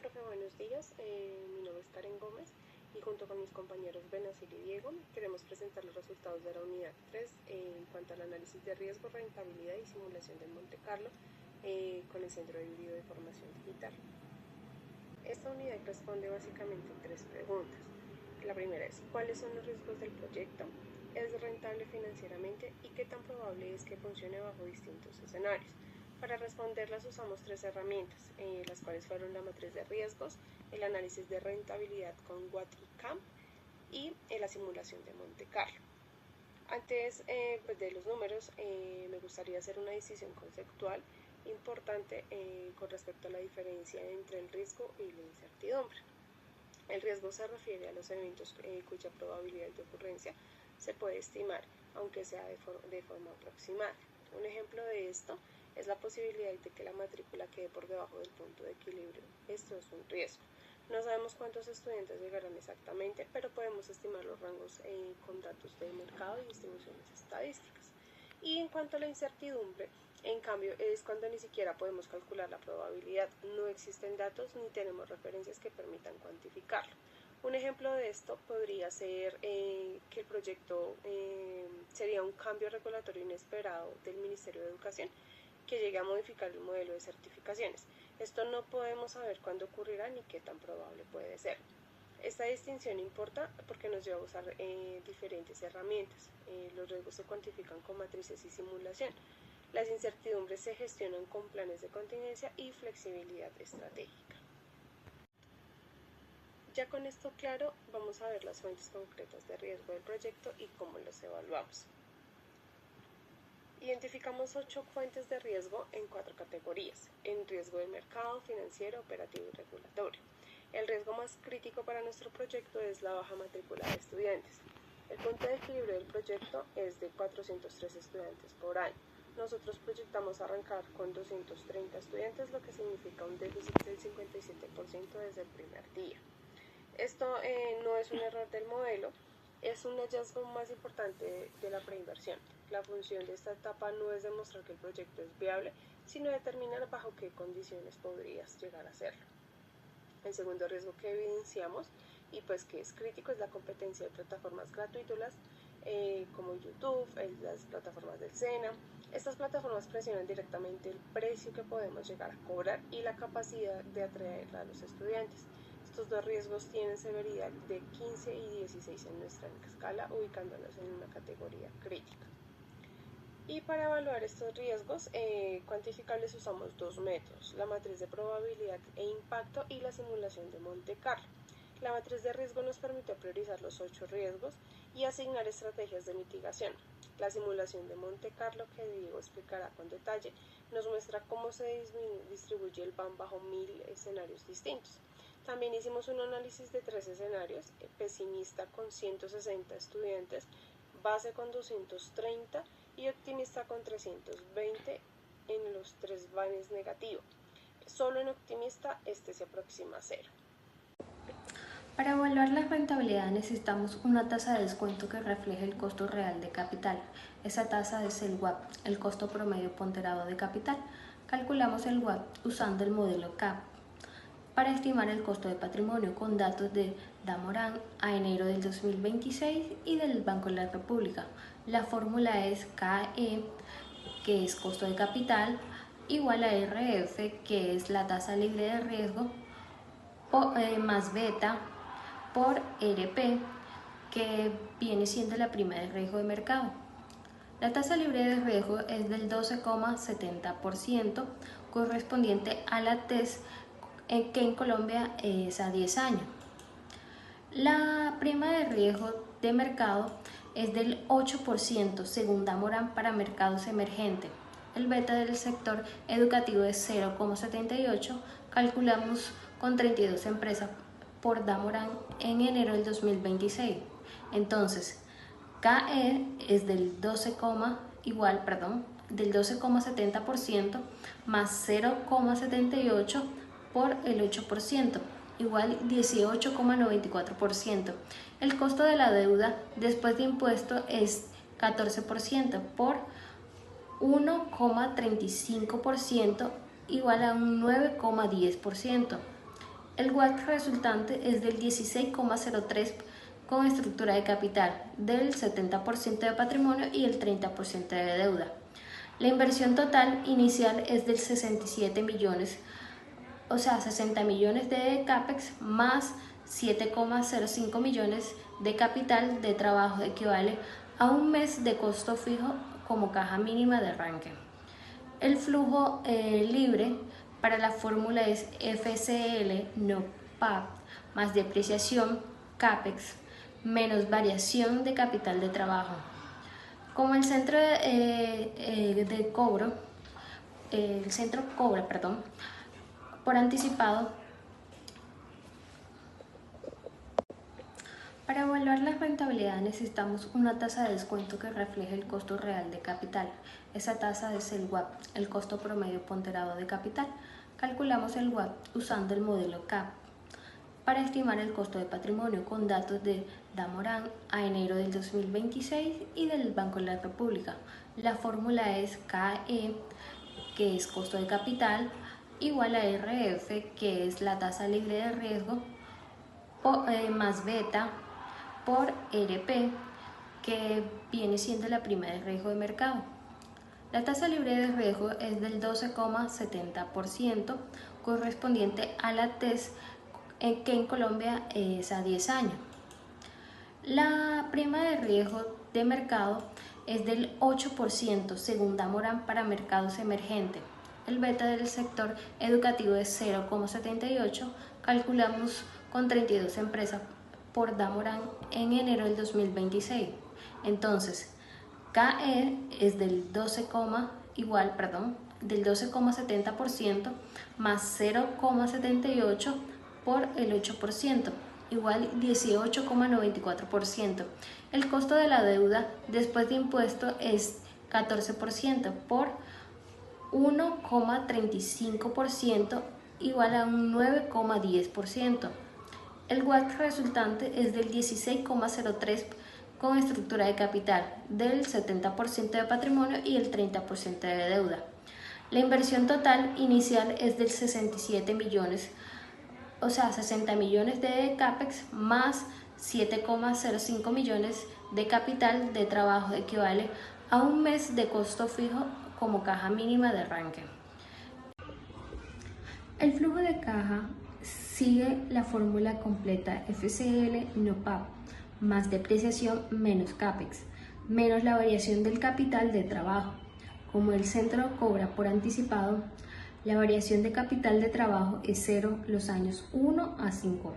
profe, buenos días. Mi nombre es Karen Gómez y junto con mis compañeros Benazir y Diego queremos presentar los resultados de la unidad 3 en cuanto al análisis de riesgo, rentabilidad y simulación de Monte Carlo con el Centro Híbrido de Formación Digital. Esta unidad responde básicamente a 3 preguntas. La primera es: ¿cuáles son los riesgos del proyecto? ¿Es rentable financieramente? ¿Y qué tan probable es que funcione bajo distintos escenarios? Para responderlas usamos 3 herramientas, las cuales fueron la matriz de riesgos, el análisis de rentabilidad con Watt y CAM y la simulación de Monte Carlo. Antes de los números, me gustaría hacer una decisión conceptual importante con respecto a la diferencia entre el riesgo y la incertidumbre. El riesgo se refiere a los eventos cuya probabilidad de ocurrencia se puede estimar, aunque sea de forma aproximada. Un ejemplo de esto es la posibilidad de que la matrícula quede por debajo del punto de equilibrio. Esto es un riesgo. No sabemos cuántos estudiantes llegarán exactamente, pero podemos estimar los rangos con datos de mercado y distribuciones estadísticas. Y en cuanto a la incertidumbre, en cambio, es cuando ni siquiera podemos calcular la probabilidad. No existen datos ni tenemos referencias que permitan cuantificarlo. Un ejemplo de esto podría ser que el proyecto sería un cambio regulatorio inesperado del Ministerio de Educación que llegue a modificar el modelo de certificaciones. Esto no podemos saber cuándo ocurrirá ni qué tan probable puede ser. Esta distinción importa porque nos lleva a usar diferentes herramientas. Los riesgos se cuantifican con matrices y simulación. Las incertidumbres se gestionan con planes de contingencia y flexibilidad estratégica. Ya con esto claro, vamos a ver las fuentes concretas de riesgo del proyecto y cómo los evaluamos. Identificamos 8 fuentes de riesgo en 4 categorías: en riesgo de mercado, financiero, operativo y regulatorio. El riesgo más crítico para nuestro proyecto es la baja matrícula de estudiantes. El punto de equilibrio del proyecto es de 403 estudiantes por año. Nosotros proyectamos arrancar con 230 estudiantes, lo que significa un déficit del 57% desde el primer día. Esto no es un error del modelo, es un hallazgo más importante de la preinversión. La función de esta etapa no es demostrar que el proyecto es viable, sino determinar bajo qué condiciones podrías llegar a hacerlo. El segundo riesgo que evidenciamos, y pues que es crítico, es la competencia de plataformas gratuitas como YouTube, las plataformas del SENA. Estas plataformas presionan directamente el precio que podemos llegar a cobrar y la capacidad de atraer a los estudiantes. Estos dos riesgos tienen severidad de 15 y 16 en nuestra escala, ubicándonos en una categoría crítica. Y para evaluar estos riesgos cuantificables usamos 2 métodos: la matriz de probabilidad e impacto y la simulación de Monte Carlo. La matriz de riesgo nos permite priorizar los 8 riesgos y asignar estrategias de mitigación. La simulación de Monte Carlo, que Diego explicará con detalle, nos muestra cómo se distribuye el BAM bajo 1000 escenarios distintos. También hicimos un análisis de 3 escenarios: pesimista con 160 estudiantes, base con 230 y optimista con 320 en los 3 vanes negativos. Solo en optimista este se aproxima a 0. Para evaluar la rentabilidad necesitamos una tasa de descuento que refleje el costo real de capital. Esa tasa es el WAP, el costo promedio ponderado de capital. Calculamos el WAP usando el modelo CAP para estimar el costo de patrimonio con datos de Damorán a enero del 2026 y del Banco de la República. La fórmula es KE, que es costo de capital, igual a RF, que es la tasa libre de riesgo, más beta por RP, que viene siendo la prima de riesgo de mercado. La tasa libre de riesgo es del 12,70%, correspondiente a la TES, que en Colombia es a 10 años. La prima de riesgo de mercado es del 8% según Damorán para mercados emergentes. El beta del sector educativo es 0,78, calculamos con 32 empresas por Damorán en enero del 2026. Entonces, KE es del 12,70% más 0,78 por el 8%, igual 18,94%. El costo de la deuda después de impuesto es 14% por 1,35%, igual a un 9,10%. El WACC resultante es del 16,03 con estructura de capital, del 70% de patrimonio y el 30% de deuda. La inversión total inicial es del 67 millones, o sea, 60 millones de CAPEX más 7,05 millones de capital de trabajo, equivale a un mes de costo fijo como caja mínima de arranque. El flujo libre para la fórmula es FCL no PAP más depreciación CAPEX menos variación de capital de trabajo. Como el centro cobra por anticipado. Para evaluar la rentabilidad necesitamos una tasa de descuento que refleje el costo real de capital. Esa tasa es el WAP, el costo promedio ponderado de capital. Calculamos el WAP usando el modelo CAP para estimar el costo de patrimonio con datos de Damorán a enero del 2026 y del Banco de la República. La fórmula es KE, que es costo de capital, igual a RF, que es la tasa libre de riesgo, más beta por RP, que viene siendo la prima de riesgo de mercado. La tasa libre de riesgo es del 12,70%, correspondiente a la TES, que en Colombia es a 10 años. La prima de riesgo de mercado es del 8% según Damorán para mercados emergentes. El beta del sector educativo es 0,78, calculamos con 32 empresas por Damorán en enero del 2026. Entonces, KE es del 12,70% más 0,78 por el 8%, igual 18,94%. El costo de la deuda después de impuesto es 14% por 1,35%, igual a un 9,10%. El WACC resultante es del 16,03 con estructura de capital, del 70% de patrimonio y el 30% de deuda. La inversión total inicial es del 67 millones, o sea, 60 millones de CAPEX más 7,05 millones de capital de trabajo, equivale a un mes de costo fijo como caja mínima de arranque. El flujo de caja sigue la fórmula completa FCL no PAP más depreciación menos CAPEX menos la variación del capital de trabajo. Como el centro cobra por anticipado, la variación de capital de trabajo es 0 los años 1 a 5.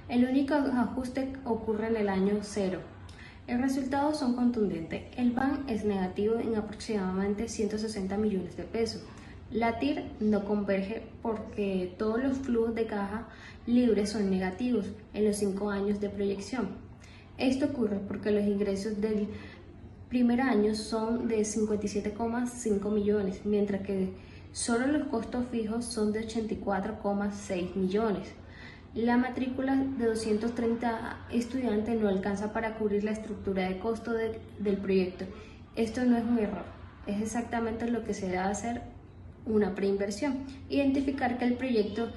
El único ajuste ocurre en el año 0. El resultado son contundentes. El BAN es negativo en aproximadamente 160 millones de pesos. La TIR no converge porque todos los flujos de caja libres son negativos en los 5 años de proyección. Esto ocurre porque los ingresos del primer año son de 57,5 millones, mientras que solo los costos fijos son de 84,6 millones. La matrícula de 230 estudiantes no alcanza para cubrir la estructura de costo del proyecto. Esto no es un error, es exactamente lo que se debe hacer una preinversión. Identificar que el proyecto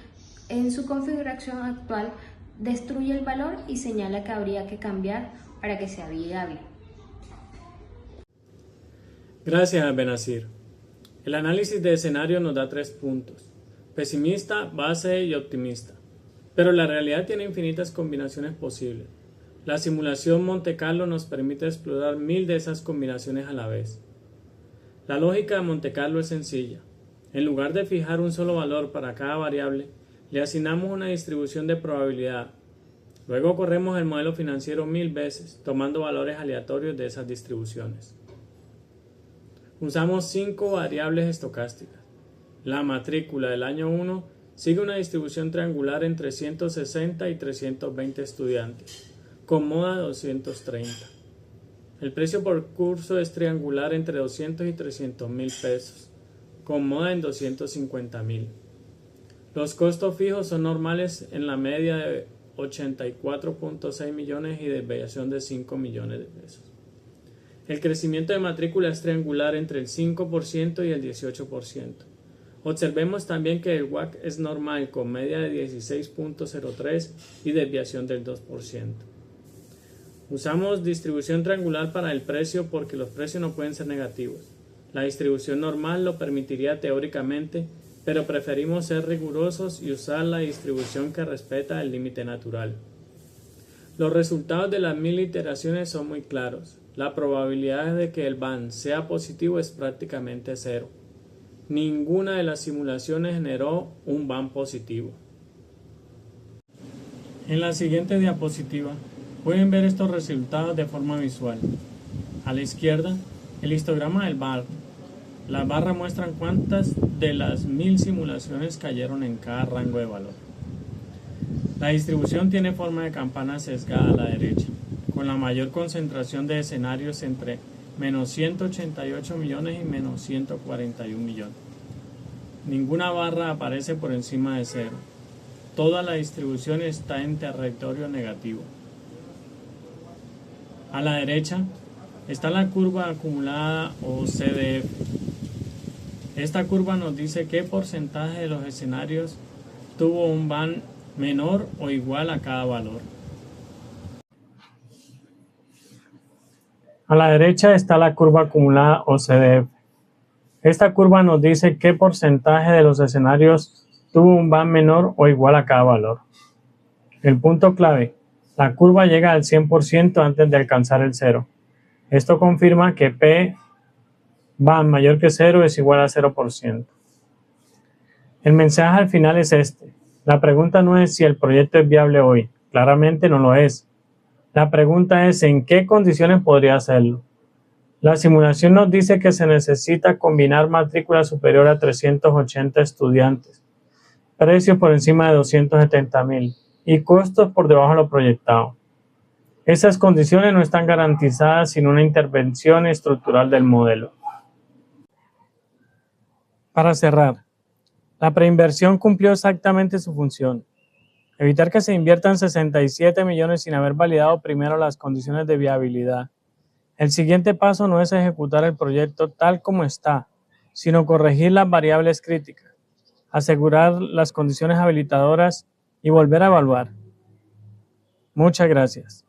en su configuración actual destruye el valor y señala que habría que cambiar para que sea viable. Gracias, Benazir. El análisis de escenario nos da 3 puntos: pesimista, base y optimista. Pero la realidad tiene infinitas combinaciones posibles. La simulación Monte Carlo nos permite explorar 1000 de esas combinaciones a la vez. La lógica de Monte Carlo es sencilla. En lugar de fijar un solo valor para cada variable, le asignamos una distribución de probabilidad. Luego corremos el modelo financiero 1000 veces, tomando valores aleatorios de esas distribuciones. Usamos 5 variables estocásticas. La matrícula del año 1 sigue una distribución triangular entre 160 y 320 estudiantes, con moda 230. El precio por curso es triangular entre 200 y 300 mil pesos, con moda en 250 mil. Los costos fijos son normales en la media de 84,6 millones y desviación de 5 millones de pesos. El crecimiento de matrícula es triangular entre el 5% y el 18%. Observemos también que el WACC es normal con media de 16.03 y desviación del 2%. Usamos distribución triangular para el precio porque los precios no pueden ser negativos. La distribución normal lo permitiría teóricamente, pero preferimos ser rigurosos y usar la distribución que respeta el límite natural. Los resultados de las 1000 iteraciones son muy claros. La probabilidad de que el BAN sea positivo es prácticamente cero. Ninguna de las simulaciones generó un BAN positivo. En la siguiente diapositiva pueden ver estos resultados de forma visual. A la izquierda, el histograma del BAN. Las barras muestran cuántas de las 1000 simulaciones cayeron en cada rango de valor. La distribución tiene forma de campana sesgada a la derecha, con la mayor concentración de escenarios entre menos 188 millones y menos 141 millones. Ninguna barra aparece por encima de cero. Toda la distribución está en territorio negativo. A la derecha está la curva acumulada o CDF. Esta curva nos dice qué porcentaje de los escenarios tuvo un BAN menor o igual a cada valor. A la derecha está la curva acumulada o CDF. Esta curva nos dice qué porcentaje de los escenarios tuvo un BAN menor o igual a cada valor. El punto clave: la curva llega al 100% antes de alcanzar el 0. Esto confirma que P BAN mayor que 0 es igual a 0%. El mensaje al final es este. La pregunta no es si el proyecto es viable hoy. Claramente no lo es. La pregunta es en qué condiciones podría hacerlo. La simulación nos dice que se necesita combinar matrícula superior a 380 estudiantes, precios por encima de 270,000 y costos por debajo de lo proyectado. Esas condiciones no están garantizadas sin una intervención estructural del modelo. Para cerrar, la preinversión cumplió exactamente su función: evitar que se inviertan 67 millones sin haber validado primero las condiciones de viabilidad. El siguiente paso no es ejecutar el proyecto tal como está, sino corregir las variables críticas, asegurar las condiciones habilitadoras y volver a evaluar. Muchas gracias.